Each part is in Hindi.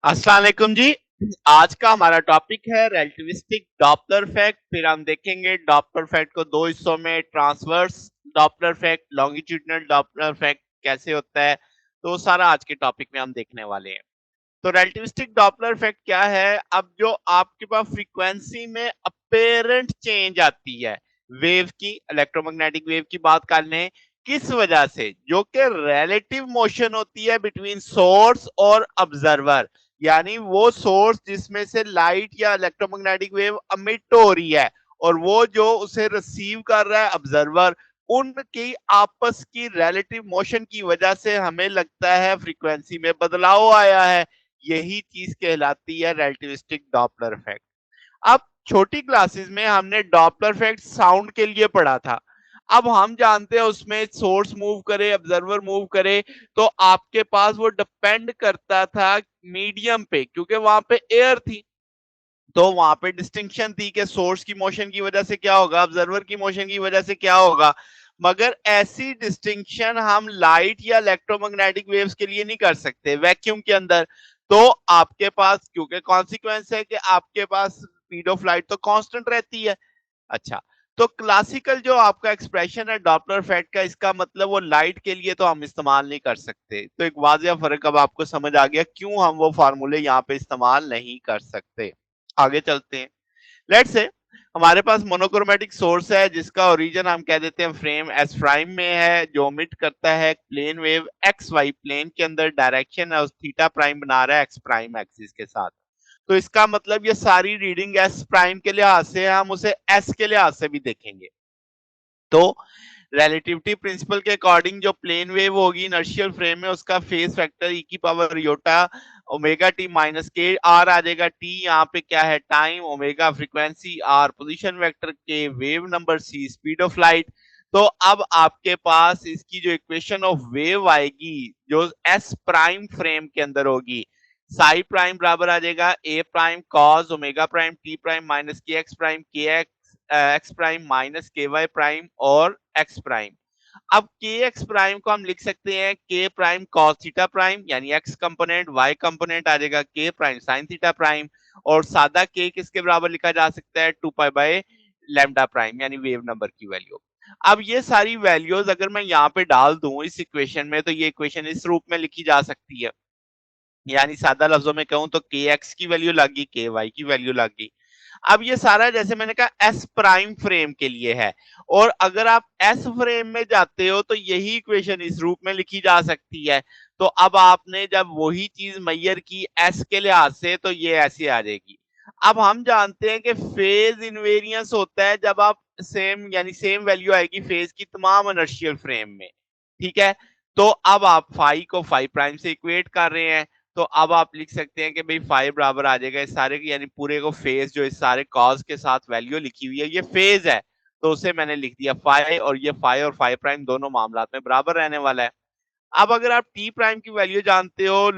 अस्सलाम वालेकुम जी। आज का हमारा टॉपिक है रेलेटिविस्टिक डॉपलर फैक्ट। फिर हम देखेंगे डॉपलर फैक्ट को दो हिस्सों में, transverse Doppler fact, longitudinal Doppler fact कैसे होता है। तो सारा आज के टॉपिक में हम देखने वाले हैं। तो रेलेटिविस्टिक डॉपलर इफेक्ट क्या है? अब जो आपके पास फ्रीक्वेंसी में अपेरेंट चेंज आती है वेव की, इलेक्ट्रोमैग्नेटिक वेव की बात कर लें, किस वजह से, जो कि रिलेटिव मोशन होती है बिटवीन सोर्स और ऑब्जर्वर, यानी वो सोर्स जिसमें से लाइट या इलेक्ट्रोमैग्नेटिक वेव अमिट हो रही है और वो जो उसे रिसीव कर रहा है ऑब्जर्वर, उनकी आपस की रिलेटिव मोशन की वजह से हमें लगता है फ्रीक्वेंसी में बदलाव आया है। यही चीज कहलाती है रेलेटिविस्टिक डॉपलर इफेक्ट। अब छोटी क्लासेस में हमने डॉपलर इफेक्ट साउंड के लिए पढ़ा था। अब हम जानते हैं उसमें सोर्स मूव करे, ऑब्जर्वर मूव करे, तो आपके पास वो डिपेंड करता था मीडियम पे, क्योंकि वहां पे एयर थी। तो वहां पे डिस्टिंक्शन थी कि सोर्स की मोशन की वजह से क्या होगा, ऑब्जर्वर की मोशन की वजह से क्या होगा। मगर ऐसी डिस्टिंक्शन हम लाइट या इलेक्ट्रोमैग्नेटिक वेव्स के लिए नहीं कर सकते वैक्यूम के अंदर। तो आपके पास, क्योंकि कॉन्सिक्वेंस है कि आपके पास स्पीड ऑफ लाइट तो कांस्टेंट रहती है। अच्छा, तो क्लासिकल जो आपका एक्सप्रेशन है डॉपलर इफेक्ट का, इसका मतलब वो लाइट के लिए तो हम इस्तेमाल नहीं कर सकते। तो एक वाजिया फर्क अब आपको समझ आ गया क्यों हम वो फार्मूले यहाँ पे इस्तेमाल नहीं कर सकते। आगे चलते हैं। लेट्स से हमारे पास मोनोक्रोमेटिक सोर्स है जिसका ओरिजिन हम कह देते हैं फ्रेम एस प्राइम में है, जो मिट करता है plane wave X Y plane के अंदर, डायरेक्शन है उस थीटा प्राइम बना रहा है एक्स प्राइम एक्सिस के साथ। तो इसका मतलब ये सारी रीडिंग एस प्राइम के लिहाज से, हम उसे एस के लिहाज से भी देखेंगे। तो रिलेटिविटी प्रिंसिपल के अकॉर्डिंग जो प्लेन वेव होगी इनर्शियल फ्रेम में, उसका फेज फैक्टर ई की power iota omega T minus K R आ जाएगा। टी यहाँ पे क्या है, time, omega frequency, R position vector, K wave number, C speed of light. तो अब आपके पास इसकी जो इक्वेशन ऑफ वेव आएगी जो एस प्राइम फ्रेम के अंदर होगी, साई प्राइम बराबर आ जाएगा A prime cos omega prime T prime minus K X prime minus K Y prime और एक्स प्राइम। अब के एक्स प्राइम को हम लिख सकते हैं के प्राइम कॉस थीटा प्राइम, यानी एक्स कंपोनेंट, वाई कंपोनेंट आ जाएगा के प्राइम साइन थीटा प्राइम, और सादा के किसके बराबर लिखा जा सकता है, 2 पाई बाय लैम्डा प्राइम, यानी वेव नंबर की वैल्यू। अब ये सारी वैल्यूज अगर मैं यहाँ पे डाल दूं इस इक्वेशन में, तो ये इक्वेशन इस रूप में लिखी जा सकती है। यानी सादा लफ्जों में कहूं तो के एक्स की वैल्यू लगी, के वाई की वैल्यू लगी। अब ये सारा जैसे मैंने कहा एस प्राइम फ्रेम के लिए है, और अगर आप एस फ्रेम में जाते हो तो यही इक्वेशन इस रूप में लिखी जा सकती है। तो अब आपने जब वही चीज मैयर की एस के लिहाज से, तो ये ऐसे आ जाएगी। अब हम जानते हैं कि फेज इनवेरियंस होता है जब आप सेम, यानी सेम वैल्यू आएगी फेज की तमाम इनर्शियल फ्रेम में। ठीक है, तो अब आप फाई को फाई प्राइम से इक्वेट कर रहे हैं, तो अब आप लिख सकते हैं कि भाई फाई बराबर आ जाएगा इस सारे, यानी पूरे को फेज जो इस सारे कॉज के साथ वैल्यू लिखी हुई है ये फेज है, तो उसे मैंने लिख दिया फाई, और ये फाई और फाई प्राइम दोनों मामलात में बराबर रहने वाला है। अब अगर आप टी प्राइम की वैल्यू जानते हो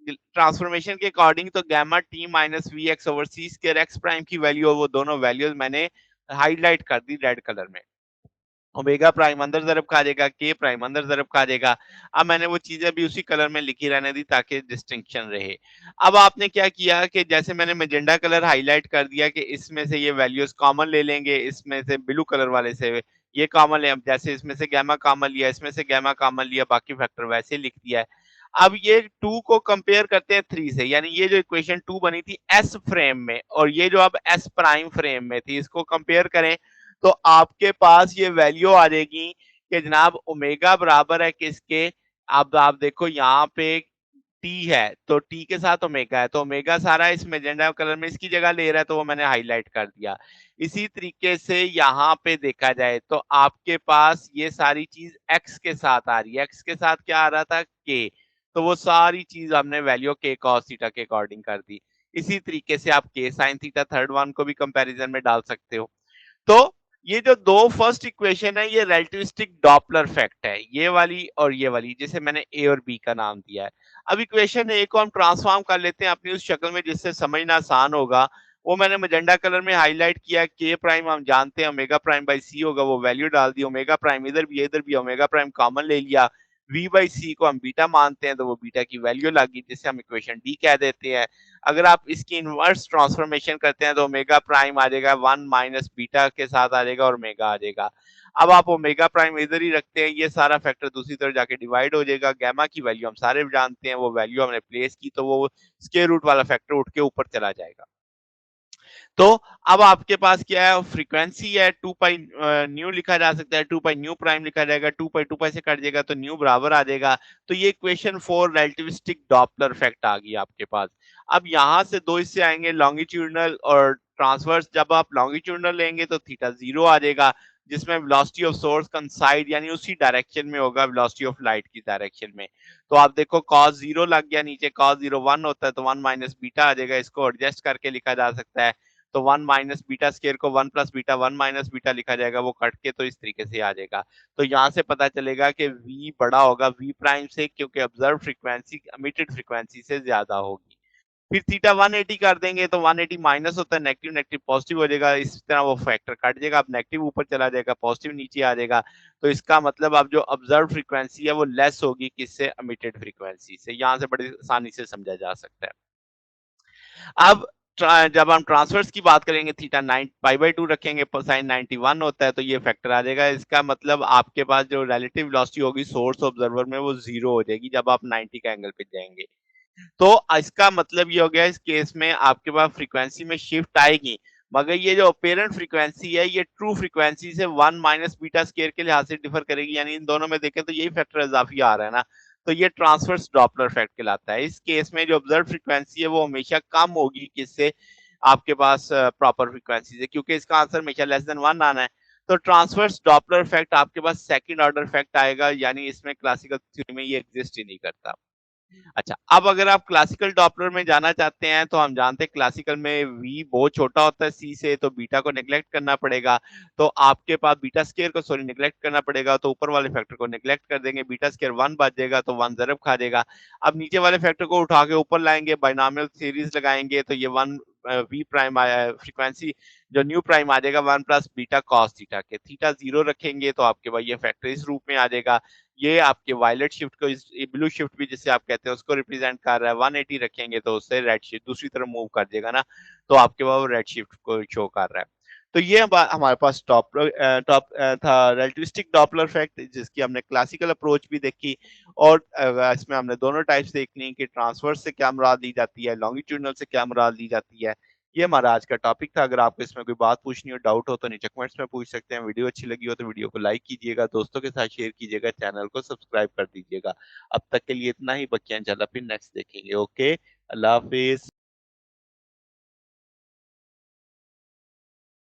ट्रांसफॉर्मेशन के अकॉर्डिंग, तो gamma T minus V X over C square X prime की वैल्यू, वो दोनों वैल्यूज मैंने हाईलाइट कर दी रेड कलर में। ओमेगा प्राइम अंदर तरफ खा जाएगा, के प्राइम अंदर तरफ खा जाएगा। अब मैंने वो चीजें भी उसी कलर में लिखी रहने दी ताकि डिस्टिंक्शन रहे। अब आपने क्या किया कि जैसे मैंने मैजेंडा कलर हाईलाइट कर दिया कि इसमें से ये वैल्यूज कॉमन ले लेंगे, इसमें से ब्लू कलर वाले से ये कॉमन ले, जैसे इसमें से गैमा कॉमन लिया, इसमें से गैमा कॉमन लिया, बाकी फैक्टर वैसे लिख दिया है। अब ये टू को कंपेयर करते हैं थ्री से, यानी ये जो इक्वेशन टू बनी थी एस फ्रेम में और ये जो अब एस प्राइम फ्रेम में थी, इसको कंपेयर करें, तो आपके पास ये वैल्यू आ जाएगी कि जनाब ओमेगा बराबर है किसके। अब आप देखो यहाँ पे टी है, तो टी के साथ ओमेगा है, तो ओमेगा सारा इस मैजेंडा कलर में इसकी जगह ले रहा है, तो वो मैंने हाईलाइट कर दिया। इसी तरीके से यहाँ पे देखा जाए तो आपके पास ये सारी चीज एक्स के साथ आ रही है, एक्स के साथ क्या आ रहा था, के, तो वो सारी चीज हमने वैल्यू के कॉस थीटा के अकॉर्डिंग कर दी। इसी तरीके से आप के साइन थीटा थर्ड वन को भी कंपैरिजन में डाल सकते हो। तो ये जो दो फर्स्ट इक्वेशन है ये रेलेटिविस्टिक डॉपलर फैक्ट है, ये वाली और ये वाली, जिसे मैंने ए और बी का नाम दिया है। अब इक्वेशन ए को हम ट्रांसफॉर्म कर लेते हैं अपनी उस शक्ल में जिससे समझना आसान होगा। वो मैंने मैजेंडा कलर में हाईलाइट किया, के प्राइम हम जानते हैं ओमेगा प्राइम बाई सी होगा, वो वैल्यू डाल दी, ओमेगा प्राइम इधर भी ओमेगा प्राइम कॉमन ले लिया, v बाई सी को हम बीटा मानते हैं तो वो बीटा की वैल्यू लगी जिसे हम इक्वेशन डी कह देते हैं। अगर आप इसकी इनवर्स ट्रांसफॉर्मेशन करते हैं तो ओमेगा प्राइम आ जाएगा 1 माइनस बीटा के साथ आ जाएगा और ओमेगा आ जाएगा। अब आप ओमेगा प्राइम इधर ही रखते हैं, ये सारा फैक्टर दूसरी तरफ जाके डिवाइड हो जाएगा। गामा की वैल्यू हम सारे जानते हैं, वो वैल्यू हमने प्लेस की तो वो स्क्वायर रूट वाला फैक्टर उठ के ऊपर चला जाएगा। तो अब आपके पास क्या है, फ्रीक्वेंसी है 2 पाई न्यू लिखा जा सकता है, 2 पाई न्यू प्राइम लिखा जाएगा, 2 पाई से कट जाएगा तो न्यू बराबर आ जाएगा। तो ये इक्वेशन 4 रिलेटिविस्टिक डॉपलर इफेक्ट आ गई आपके पास। अब यहाँ से दो हिस्से आएंगे, लॉन्गिट्यूडनल और ट्रांसवर्स। जब आप लॉन्गिट्यूडनल लेंगे तो थीटा 0 आ जाएगा, जिसमें वेलोसिटी ऑफ सोर्स कंसाइड यानी उसी डायरेक्शन में होगा वेलोसिटी ऑफ लाइट की डायरेक्शन में। तो आप देखो cos 0 लग गया, नीचे cos 0 1 होता है तो 1 माइनस बीटा आ जाएगा, इसको एडजस्ट करके लिखा जा सकता है। तो 1 माइनस बीटा स्केयर को 1 प्लस बीटा 1 माइनस बीटा लिखा जाएगा, वो कट के तो इस तरीके से आ जाएगा। तो यहाँ से पता चलेगा कि v बड़ा होगा v प्राइम से, क्योंकि ऑब्जर्व फ्रीक्वेंसी एमिटेड फ्रीक्वेंसी से ज्यादा होगी। फिर थीटा 180 कर देंगे तो 180 माइनस होता है, नेगेटिव नेगेटिव पॉजिटिव हो जाएगा, इस तरह वो फैक्टर कट जाएगा। अब नेगेटिव ऊपर चला जाएगा, पॉजिटिव नीचे आ जाएगा। तो इसका मतलब अब जो ऑब्जर्व फ्रीक्वेंसी है वो लेस होगी किससे, एमिटेड फ्रीक्वेंसी से। यहाँ से बड़ी आसानी से समझा जा सकता है। अब जब हम ट्रांसवर्स की बात करेंगे, थीटा 9 पाई बाई 2 रखेंगे, साइन 91 होता है तो ये फैक्टर आ जाएगा। इसका मतलब आपके पास जो रिलेटिव वेलोसिटी होगी सोर्स ऑब्जर्वर में वो 0 हो जाएगी जब आप 90 के एंगल पे जाएंगे। तो इसका मतलब ये हो गया, इस केस में आपके पास फ्रीक्वेंसी में शिफ्ट आएगी, मगर ये जो अपेरेंट फ्रीक्वेंसी है ये ट्रू फ्रीक्वेंसी से 1 माइनस बीटा स्केयर के लिहाज से डिफर करेगी। यानी इन दोनों में देखें तो यही फैक्टर इजाफी आ रहा है ना, तो ये ट्रांसवर्स डॉपलर इफेक्ट कहलाता है। इस केस में जो ऑब्जर्व फ्रीक्वेंसी है वो हमेशा कम होगी किससे, आपके पास प्रॉपर फ्रीक्वेंसी से, क्योंकि इसका आंसर हमेशा लेस देन 1 आना है। तो ट्रांसवर्स डॉपलर इफेक्ट आपके पास सेकंड ऑर्डर इफेक्ट आएगा, यानी इसमें क्लासिकल थ्योरी में ये एग्जिस्ट ही नहीं करता। अच्छा, अब अगर आप क्लासिकल डॉपलर में जाना चाहते हैं तो हम जानते हैं क्लासिकल में v बहुत छोटा होता है c से, तो बीटा को नेग्लेक्ट करना पड़ेगा। तो आपके पास बीटा स्केयर को सॉरी नेग्लेक्ट करना पड़ेगा, तो ऊपर वाले फैक्टर को नेग्लेक्ट कर देंगे, बीटा स्केयर 1 बच जाएगा तो 1 ज़रब खा जाएगा। अब नीचे वाले फैक्टर को उठा के ऊपर लाएंगे, बाइनोमियल सीरीज लगाएंगे तो ये 1 v प्राइम फ्रीक्वेंसी जो न्यू प्राइम आ जाएगा 1 प्लस बीटा कॉस थीटा के, थीटा 0 रखेंगे तो आपके पास ये फैक्टर इस रूप में आ जाएगा। ये आपके वायलेट शिफ्ट को, इस ब्लू शिफ्ट भी जिसे आप कहते हैं उसको रिप्रेजेंट कर रहा है। 180 रखेंगे तो उससे रेड शिफ्ट दूसरी तरफ मूव कर देगा ना, तो आपके पास वो रेड शिफ्ट को शो कर रहा है। तो ये हमारे पास टॉप टॉप था रिलेटिविस्टिक डॉपलर इफेक्ट, जिसकी हमने क्लासिकल अप्रोच भी देखी, और इसमें हमने दोनों टाइप्स देख ली कि ट्रांसवर्स से क्या मुराद ली जाती है, लॉन्गिट्यूडनल से क्या मुराद ली जाती है। ये हमारा आज का टॉपिक था। अगर आपको इसमें कोई बात पूछनी हो, डाउट हो तो नीचे कमेंट्स में पूछ सकते हैं। वीडियो अच्छी लगी हो तो वीडियो को लाइक कीजिएगा, दोस्तों के साथ शेयर कीजिएगा, चैनल को सब्सक्राइब कर दीजिएगा। अब तक के लिए इतना ही, बच्चे इंशाल्लाह फिर नेक्स्ट देखेंगे। ओके, अल्लाह हाफिज।